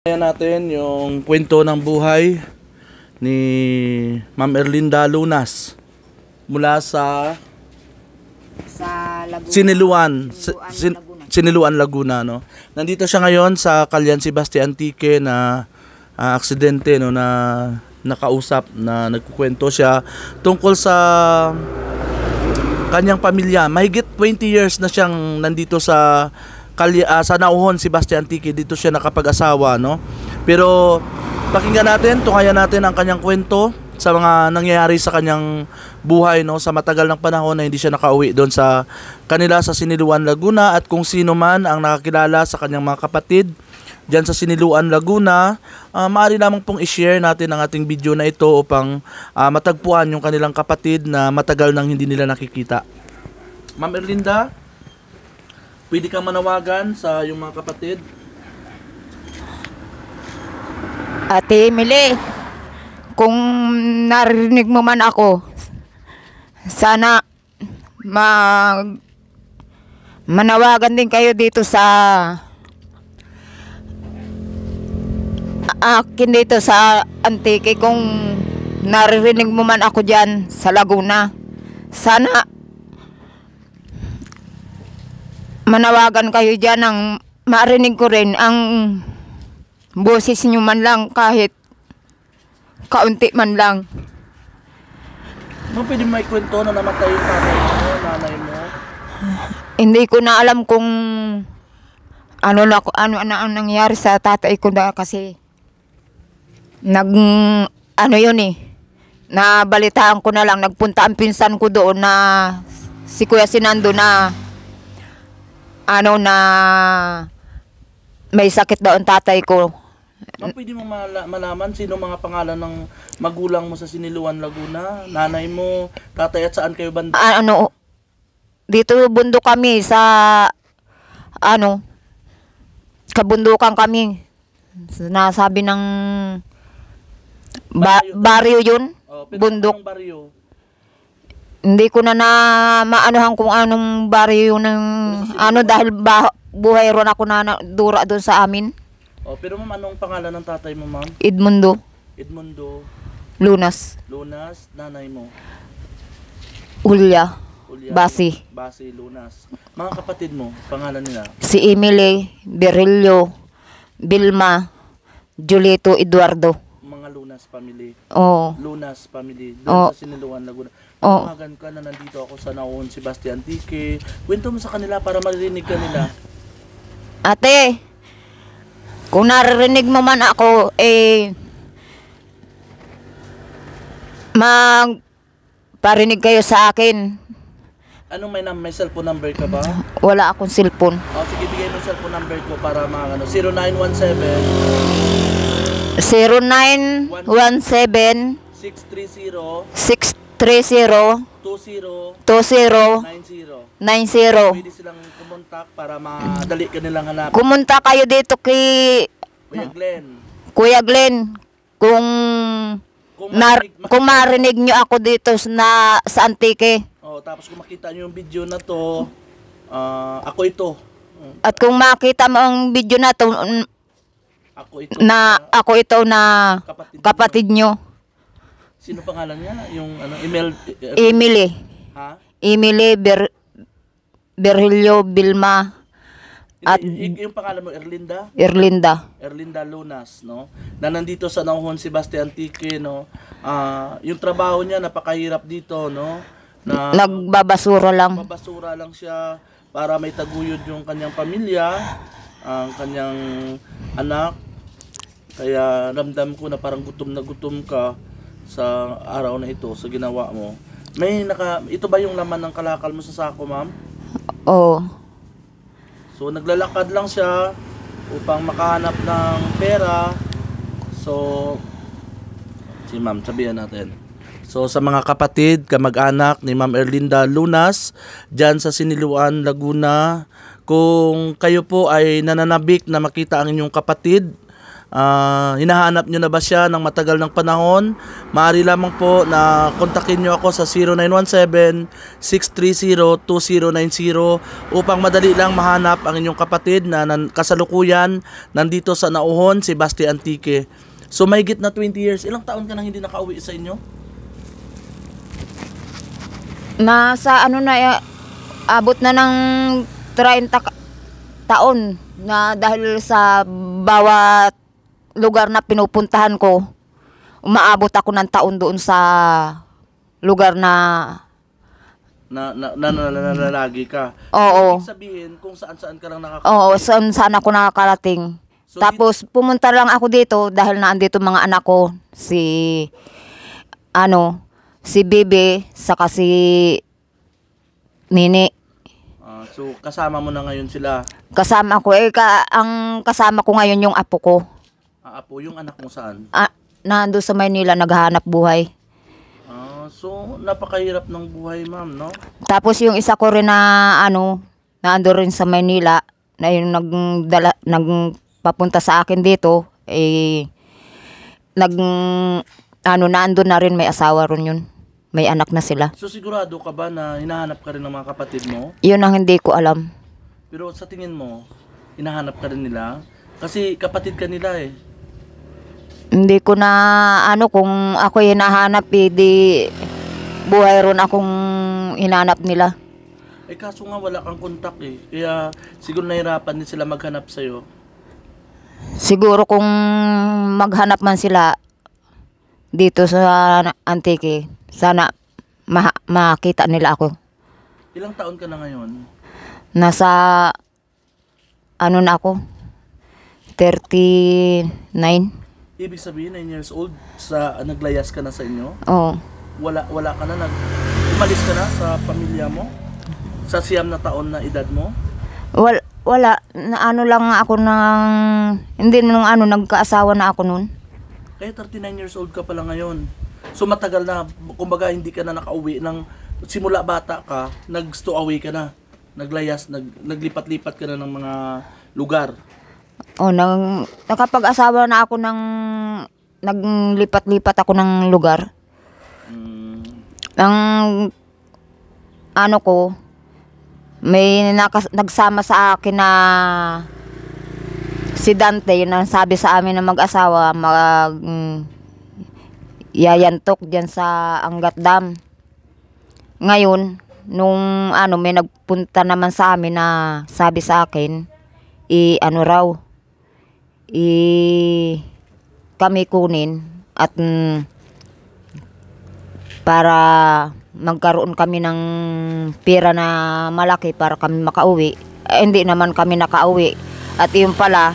Ayan natin yung kwento ng buhay ni Ma'am Erlinda Lunas mula sa Laguna. Siniluan, Laguna, no. Nandito siya ngayon sa Kalyan Sebastian Antique na aksidente, no, na nakausap, na nagkukwento siya tungkol sa kanyang pamilya. Mahigit 20 years na siyang nandito sa Nauhon Sebastian Antique. Dito siya nakapag-asawa, no. Pero pakinggan natin, tunghayan natin ang kanyang kwento sa mga nangyayari sa kanyang buhay, no, sa matagal ng panahon na hindi siya nakauwi doon sa kanila sa Siniluan, Laguna, at kung sino man ang nakakilala sa kanyang mga kapatid diyan sa Siniluan, Laguna, maaari lamang pong i-share natin ang ating video na ito upang matagpuan yung kanilang kapatid na matagal nang hindi nila nakikita. Ma'am Erlinda, pwede kang manawagan sa iyong mga kapatid? Ate Emily, kung narinig mo man ako, sana manawagan din kayo dito sa akin dito sa Antique. Kung naririnig mo man ako dyan sa Laguna, sana manawagan kayo dyan ng marinig ko rin ang boses nyo man lang, kahit kaunti man lang. Mo pwede may kwento na namatay yung nanay mo? Hindi ko na alam kung ano ang nangyari sa tatay ko na, kasi yun eh, nabalitaan ko na lang, nagpunta ang pinsan ko doon na si Kuya Sinando na na may sakit daw ang tatay ko. Ma'am, pwede mo malaman sino mga pangalan ng magulang mo sa Siniluan, Laguna? Nanay mo, tatay, at saan kayo banda? Dito bundok kami sa kabundukan kami. Nasabi ng baryo yun. Bundok. Baryo. Hindi ko na maanuhan kung anong baryo yun ng dahil buhay ron ako na dura doon sa amin. Pero ma'am, anong pangalan ng tatay mo, ma'am? Edmundo Lunas. Nanay mo? Julia Basi Lunas. Mga kapatid mo, pangalan nila? Si Emily, Berillo, Vilma, Julieto, Eduardo. Mga Lunas family. Lunas family. Doon sa Siniluan, Laguna. Tumagan ka na nandito ako sa Nauhon Sebastian Antique. Kwento mo sa kanila para maririnig ka nila. Ate, kung naririnig mo man ako, magparinig kayo sa akin. May cellphone number ka ba? Wala akong cellphone. Sige, bigay mo yung cellphone number ko para 0917 630 20 90. Pwede silang kumontak para madali ka nilang hanap. Kumunta kayo dito kay Kuya Glenn. Kung marinig nyo ako dito sa Antique. Tapos kung makita nyo yung video na to, ako ito. At kung makita mo ang video na to, ako ito na kapatid nyo. Sino pangalan niya? Yung email? Emily. Ha? Emily Berhilio Vilma. At yung pangalan mo, Erlinda? Erlinda Lunas, no? Na nandito sa Nauhon Sebastian Antique, no? Yung trabaho niya napakahirap dito, no? Nagbabasura lang. Babasura lang siya para may taguyod yung kanyang pamilya, ang kanyang anak. Kaya ramdam ko na parang gutom na gutom ka sa araw na ito, sa ginawa mo. Ito ba yung laman ng kalakal mo sa sako, ma'am? Oo. So naglalakad lang siya upang makahanap ng pera. So ma'am, sabihan natin. So sa mga kapatid, kamag-anak ni Ma'am Erlinda Lunas diyan sa Siniluan, Laguna, kung kayo po ay nananabik na makita ang inyong kapatid, Hinahanap nyo na ba siya ng matagal ng panahon? Maaari lamang po na kontakin nyo ako sa 0917-630-2090 upang madali lang mahanap ang inyong kapatid na kasalukuyan nandito sa Nauhon, si Basti Antique. So mahigit na 20 years. Ilang taon ka nang hindi nakauwi sa inyo? Nasa ano na, abot na ng 30 taon na dahil sa bawat lugar na pinupuntahan ko, umaabot ako ng taon doon sa lugar na nalalagi ka. Oo. Ibig sabihin kung saan-saan ka lang Oo, saan ako nakakarating. So, Tapos pumunta lang ako dito dahil naandito mga anak ko, si Bebe, saka si Nini. So kasama mo na ngayon sila. Kasama ko, ang kasama ko ngayon yung apo ko. Apo, yung anak mo saan? Nandun sa Maynila, naghahanap buhay. So napakahirap ng buhay, ma'am, no? Tapos yung isa ko rin na nandun rin sa Maynila, na yung nagpapunta sa akin dito, nandun na rin, may asawa rin yun. May anak na sila. So sigurado ka ba na hinahanap ka rin ng mga kapatid mo? Yun ang hindi ko alam. Pero sa tingin mo, hinahanap ka rin nila? Kasi kapatid ka nila eh. Hindi ko na kung ako hinahanap di buhay ron akong hinanap nila. Kaso nga wala kang kontak eh. Kaya siguro nahirapan din sila maghanap sa'yo. Siguro kung maghanap man sila dito sa Antique, sana makita nila ako. Ilang taon ka na ngayon? Nasa na ako? 39. Ibig sabihin 9 years old naglayas ka na sa inyo? Oo. Wala ka na umalis ka na sa pamilya mo? Sa siyam na taon na edad mo? Wala na lang ako hindi nung nagkaasawa na ako noon. Kaya 39 years old ka pala ngayon. So matagal na, kumbaga hindi ka na nakauwi simula bata ka, nag-stowaway ka na. Naglayas, naglipat-lipat ka na ng mga lugar. Nakapag-asawa na ako naglipat-lipat ako ng lugar. Ang ko, may nagsama sa akin na si Dante, yun ang sabi sa amin ng mag-asawa, yayantok dyan sa Angat Dam. Ngayon, nung may nagpunta naman sa amin na sabi sa akin, kami kunin at para magkaroon kami ng pera na malaki para kami makauwi. Hindi naman kami nakauwi. At yun pala,